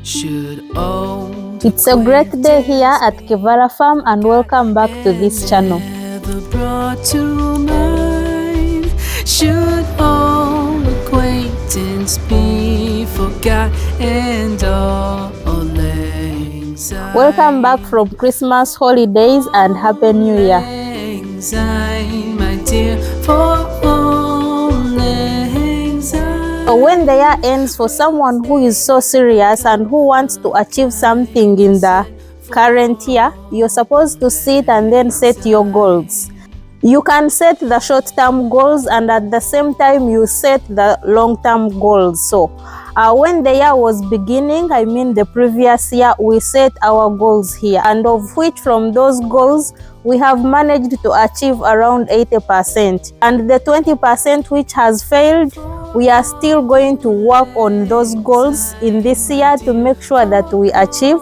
It's a great day here at Kevara Farm and welcome back to this channel. Should all acquaintance be forgot and all welcome back from Christmas holidays and Happy New Year. My dear, for when the year ends, for someone who is so serious and who wants to achieve something in the current year, you're supposed to sit and then set your goals. You can set the short-term goals and at the same time you set the long-term goals. So when the year was beginning, I mean the previous year, we set our goals here, and of which from those goals we have managed to achieve around 80%, and the 20% which has failed, we are still going to work on those goals in this year to make sure that we achieve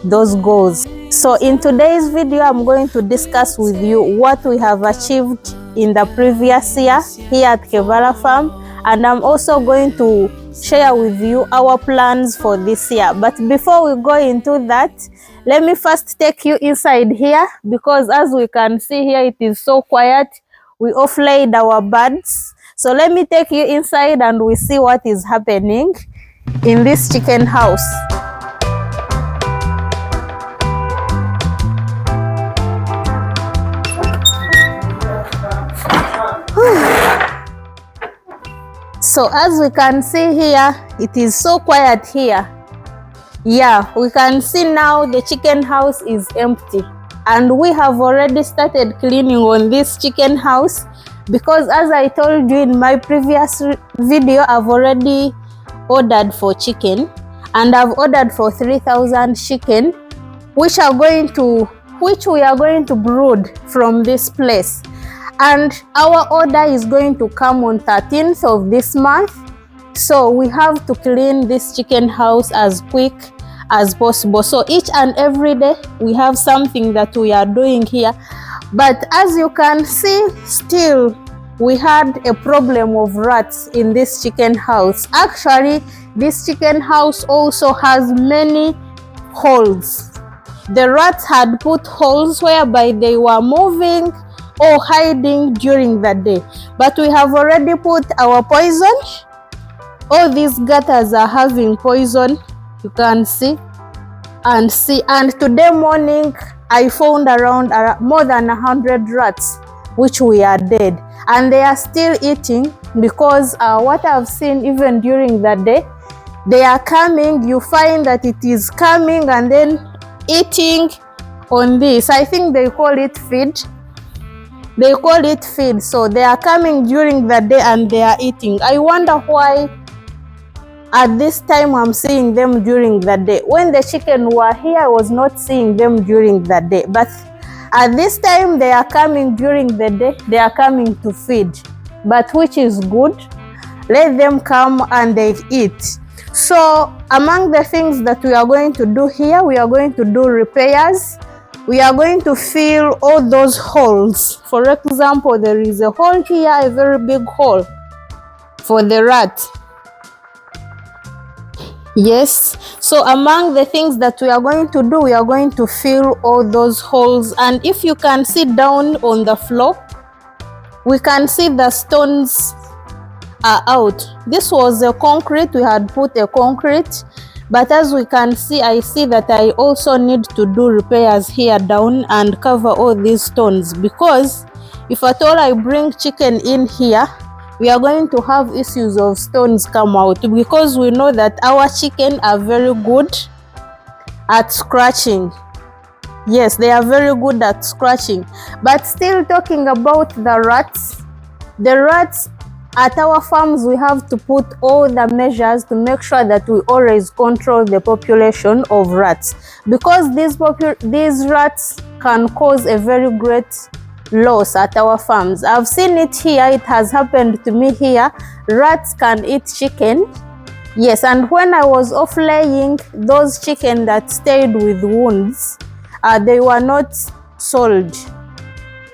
those goals. So in today's video, I'm going to discuss with you what we have achieved in the previous year here at Kevara Farm, and I'm also going to share with you our plans for this year. But before we go into that, let me first take you inside here, because as we can see here, it is so quiet. We off-laid our birds. So let me take you inside and we see what is happening in this chicken house. So as we can see here, it is so quiet here. Yeah, we can see now the chicken house is empty, and we have already started cleaning on this chicken house, because as I told you in my previous video, I've already ordered for chicken, and I've ordered for 3,000 chicken, which we are going to brood from this place. And our order is going to come on 13th of this month. So we have to clean this chicken house as quick as possible. So each and every day we have something that we are doing here. But as you can see, still we had a problem of rats in this chicken house. Actually, this chicken house also has many holes. The rats had put holes whereby they were moving or hiding during the day, but we have already put our poison. All these gutters are having poison, you can see. And today morning I found around more than 100 rats which we are dead, and they are still eating, because what I've seen, even during the day they are coming, you find that it is coming and then eating on this. I think they call it feed. So they are coming during the day and they are eating. I wonder why at this time I'm seeing them during the day. When the chicken were here, I was not seeing them during the day, but at this time they are coming during the day. They are coming to feed, but which is good. Let them come and they eat. So among the things that we are going to do here, we are going to do repairs. We are going to fill all those holes. For example, there is a hole here, a very big hole for the rat. Yes, so among the things that we are going to do, we are going to fill all those holes. And if you can see down on the floor, we can see the stones are out. This was a concrete, we had put a concrete. But as we can see, I see that I also need to do repairs here down and cover all these stones, because if at all I bring chicken in here, we are going to have issues of stones come out, because we know that our chicken are very good at scratching. Yes, they are very good at scratching. But still talking about the rats at our farms, we have to put all the measures to make sure that we always control the population of rats, because these rats can cause a very great loss at our farms. I've seen it here, it has happened to me here. Rats can eat chicken. Yes, and when I was off laying, those chicken that stayed with wounds, they were not sold.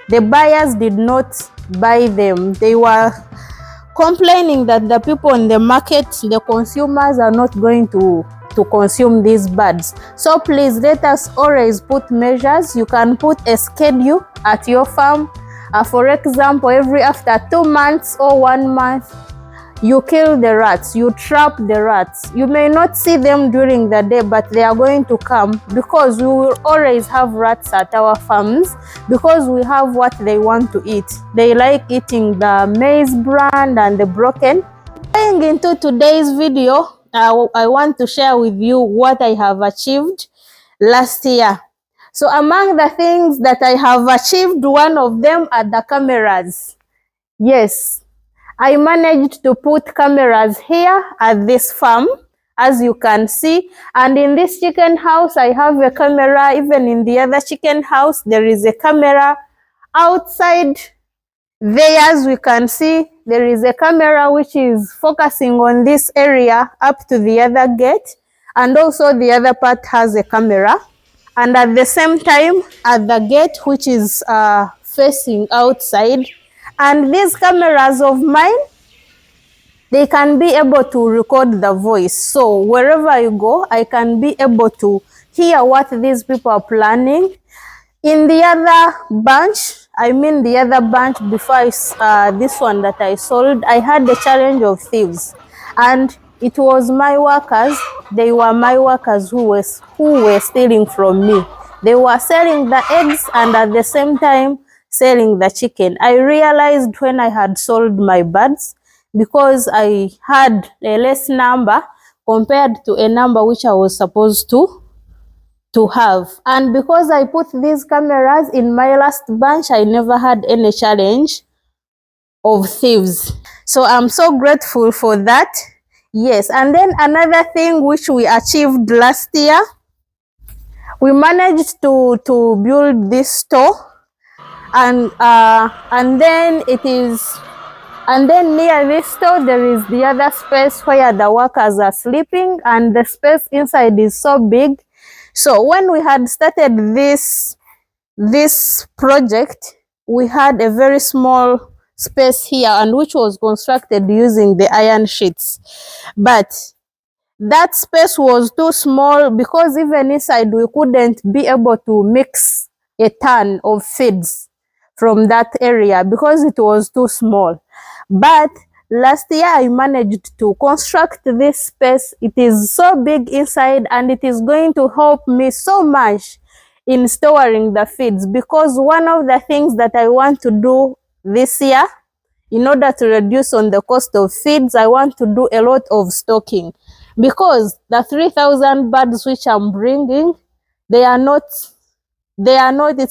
The buyers did not buy them. They were complaining that the people in the market, the consumers, are not going to to consume these birds. So please let us always put measures. You can put a schedule at your farm. For example, every after 2 months or 1 month, you kill the rats, you trap the rats. You may not see them during the day, but they are going to come, because we will always have rats at our farms, because we have what they want to eat. They like eating the maize bran and the broken. Going into today's video, I want to share with you what I have achieved last year. So among the things that I have achieved, one of them are the cameras. Yes, I managed to put cameras here at this farm, as you can see. And in this chicken house, I have a camera. Even in the other chicken house, there is a camera. Outside there, as we can see, there is a camera which is focusing on this area up to the other gate. And also the other part has a camera. And at the same time, at the gate, which is facing outside. And these cameras of mine, they can be able to record the voice. So wherever you go, I can be able to hear what these people are planning. In the other bunch, the other bunch before this one that I sold, I had the challenge of thieves. And it was my workers. They were my workers who were stealing from me. They were selling the eggs and at the same time selling the chicken. I realized when I had sold my birds, because I had a less number compared to a number which I was supposed to have. And because I put these cameras in my last bunch, I never had any challenge of thieves. So I'm so grateful for that. Yes, and then another thing which we achieved last year, we managed to build this store, and then near this store there is the other space where the workers are sleeping, and the space inside is so big. So when we had started this project, we had a very small space here, and which was constructed using the iron sheets. But that space was too small, because even inside we couldn't be able to mix a ton of feeds from that area because it was too small. But last year I managed to construct this space. It is so big inside, and it is going to help me so much in storing the feeds, because one of the things that I want to do this year, in order to reduce on the cost of feeds, I want to do a lot of stocking, because the 3,000 birds which I'm bringing, it's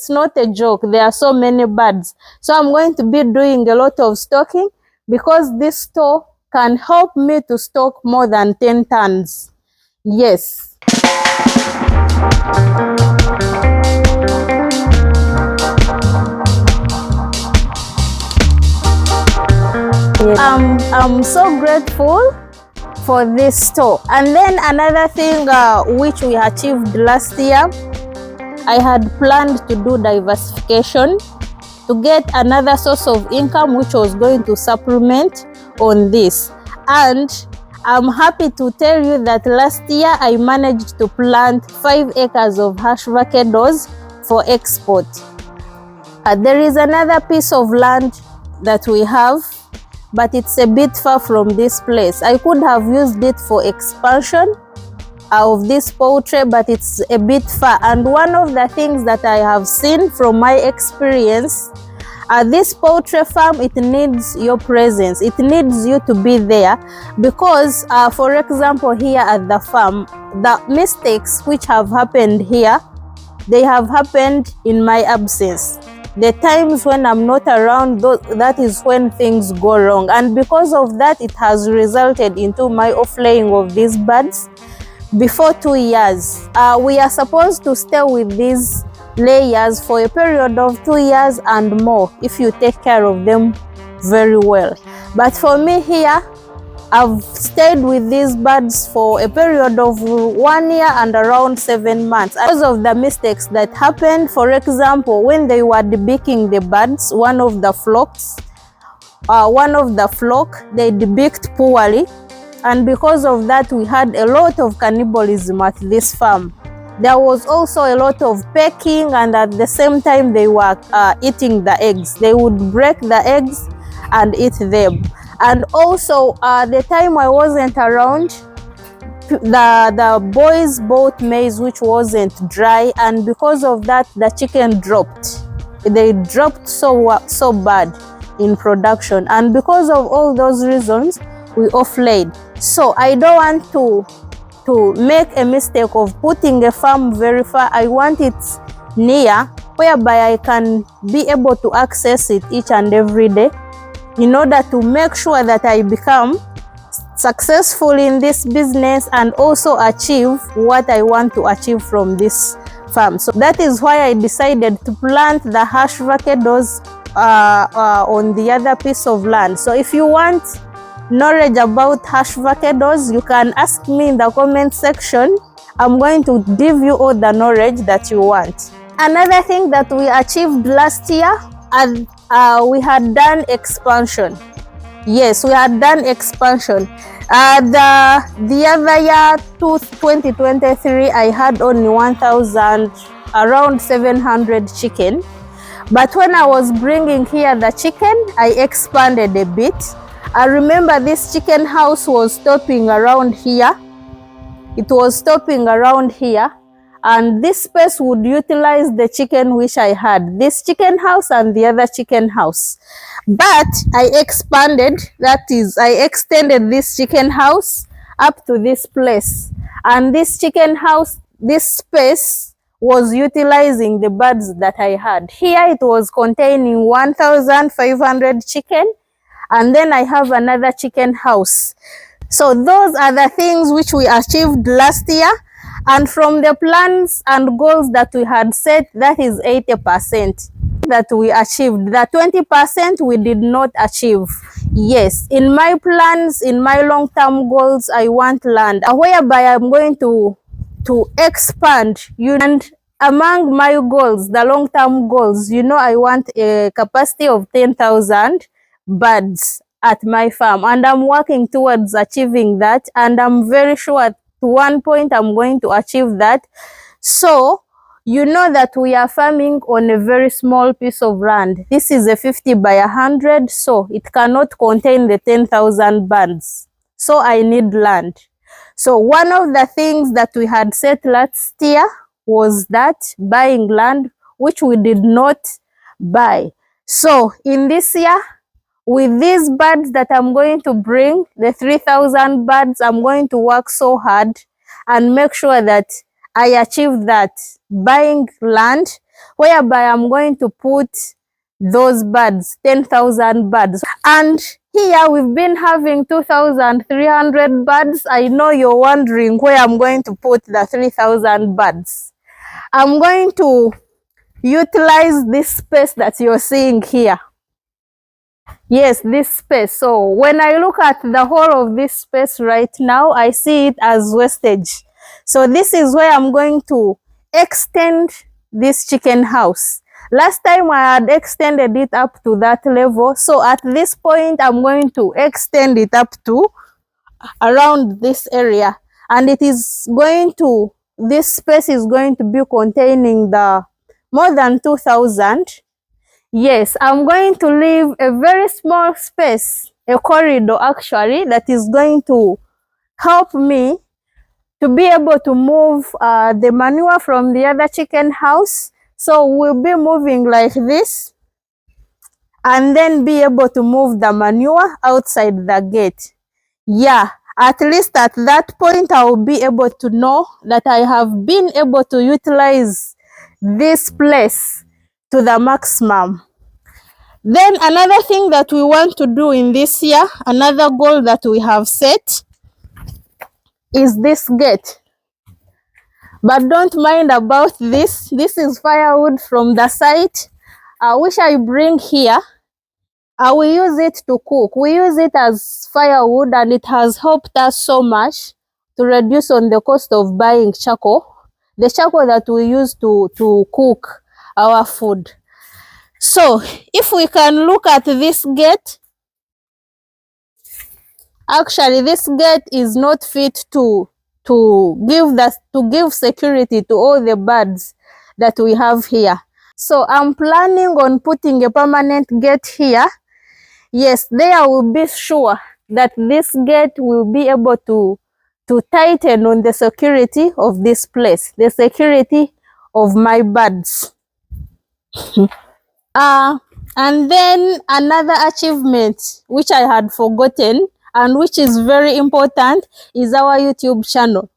not a joke. There are so many birds. So I'm going to be doing a lot of stocking, because this store can help me to stock more than 10 tons. Yes. I'm so grateful for this store. And then another thing which we achieved last year, I had planned to do diversification to get another source of income which was going to supplement on this. And I'm happy to tell you that last year I managed to plant 5 acres of hash avocados for export. There is another piece of land that we have, but it's a bit far from this place. I could have used it for expansion of this poultry, but it's a bit far. And one of the things that I have seen from my experience, this poultry farm, it needs your presence. It needs you to be there, because for example, here at the farm, the mistakes which have happened here, they have happened in my absence. The times when I'm not around, that is when things go wrong. And because of that, it has resulted into my off-laying of these birds before 2 years. We are supposed to stay with these layers for a period of 2 years and more if you take care of them very well. But for me here, I've stayed with these birds for a period of 1 year and around 7 months. Because of the mistakes that happened, for example, when they were debeaking the birds, one of the flock, they debeaked poorly. and because of that we had a lot of cannibalism at this farm. There was also a lot of pecking, and at the same time they were eating the eggs. They would break the eggs and eat them. And also the time I wasn't around, the boys bought maize which wasn't dry, and because of that the chicken dropped. They dropped so bad in production, and because of all those reasons we off-laid. So I don't want to make a mistake of putting a farm very far. I want it near, whereby I can be able to access it each and every day, in order to make sure that I become successful in this business and also achieve what I want to achieve from this farm. So that is why I decided to plant the hash avocados on the other piece of land. So if you want knowledge about hash avocados, you can ask me in the comment section. I'm going to give you all the knowledge that you want. Another thing that we achieved last year, and we had done expansion. Yes, we had done expansion. The other year, 2023, I had only 1,000, around 700 chicken. But when I was bringing here the chicken, I expanded a bit. I remember this chicken house was stopping around here. It was stopping around here, and this space would utilize the chicken which I had, this chicken house and the other chicken house. But I expanded, that is, I extended this chicken house up to this place, and this chicken house, this space was utilizing the birds that I had. Here it was containing 1,500 chicken, and then I have another chicken house. So those are the things which we achieved last year, and from the plans and goals that we had set, that is 80% that we achieved. The 20% we did not achieve. Yes, in my plans, in my long-term goals, I want land whereby I'm going to expand. And among my goals, the long-term goals, you know, I want a capacity of 10,000 birds at my farm, and I'm working towards achieving that, and I'm very sure at one point I'm going to achieve that. So you know that we are farming on a very small piece of land. This is a 50 by 100, so it cannot contain the 10,000 birds. So I need land. So one of the things that we had set last year was that buying land, which we did not buy. So in this year, with these birds that I'm going to bring, the 3,000 birds, I'm going to work so hard and make sure that I achieve that, buying land whereby I'm going to put those birds, 10,000 birds. And here we've been having 2,300 birds. I know you're wondering where I'm going to put the 3,000 birds. I'm going to utilize this space that you're seeing here. Yes, this space. So when I look at the whole of this space right now, I see it as wastage. So this is where I'm going to extend this chicken house. Last time I had extended it up to that level. So at this point, I'm going to extend it up to around this area. And it is going to, this space is going to be containing the more than 2,000. Yes, I'm going to leave a very small space, a corridor actually, that is going to help me to be able to move the manure from the other chicken house. So we'll be moving like this, and then be able to move the manure outside the gate. Yeah, at least at that point, I will be able to know that I have been able to utilize this place to the maximum. Then another thing that we want to do in this year, another goal that we have set, is this gate. But don't mind about this. This is firewood from the site, which I bring here. We use it to cook. We use it as firewood, and it has helped us so much to reduce on the cost of buying charcoal, the charcoal that we use to cook our food. So if we can look at this gate, Actually, this gate is not fit to give security to all the birds that we have here. So I'm planning on putting a permanent gate here. Yes, there I will be sure that this gate will be able to tighten on the security of this place, the security of my birds. And then another achievement which I had forgotten and which is very important is our YouTube channel.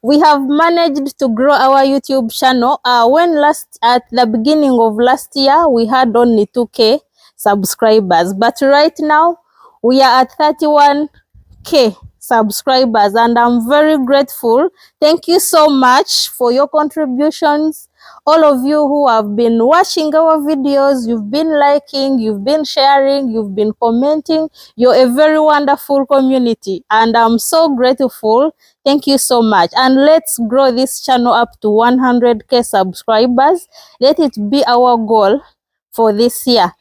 We have managed to grow our YouTube channel. At the beginning of last year, we had only 2K subscribers, but right now we are at 31K subscribers, and I'm very grateful. Thank you so much for your contributions. All of you who have been watching our videos, you've been liking, you've been sharing, you've been commenting. You're a very wonderful community, and I'm so grateful. Thank you so much. And let's grow this channel up to 100K subscribers. Let it be our goal for this year.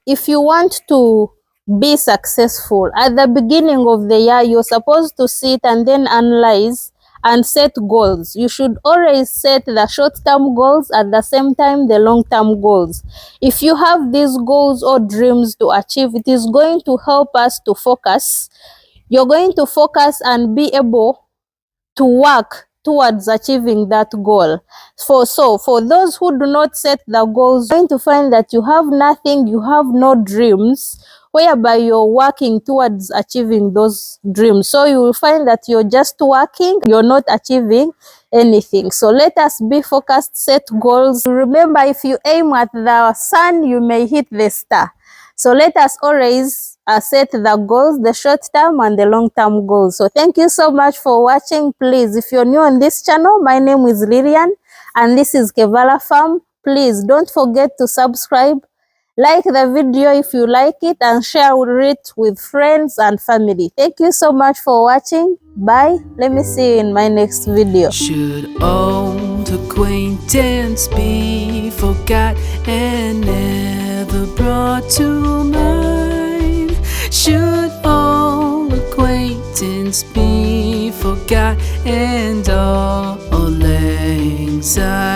If you want to be successful, at the beginning of the year, you're supposed to sit and then analyze and set goals. You should always set the short-term goals at the same time the long-term goals. If you have these goals or dreams to achieve, it is going to help us to focus. You're going to focus and be able to work towards achieving that goal. For those who do not set the goals, you're going to find that you have nothing, you have no dreams, whereby you're working towards achieving those dreams. So you will find that you're just working, you're not achieving anything. So let us be focused, set goals. Remember, if you aim at the sun, you may hit the star. So let us always set the goals, the short-term and the long-term goals. So thank you so much for watching. Please, if you're new on this channel, my name is Lilian and this is Kevala Farm. Please don't forget to subscribe, like the video if you like it, and share it with friends and family. Thank you so much for watching. Bye. Let me see you in my next video. Should old acquaintance be forgot and never brought to mind? Should old acquaintance be forgot and all anxiety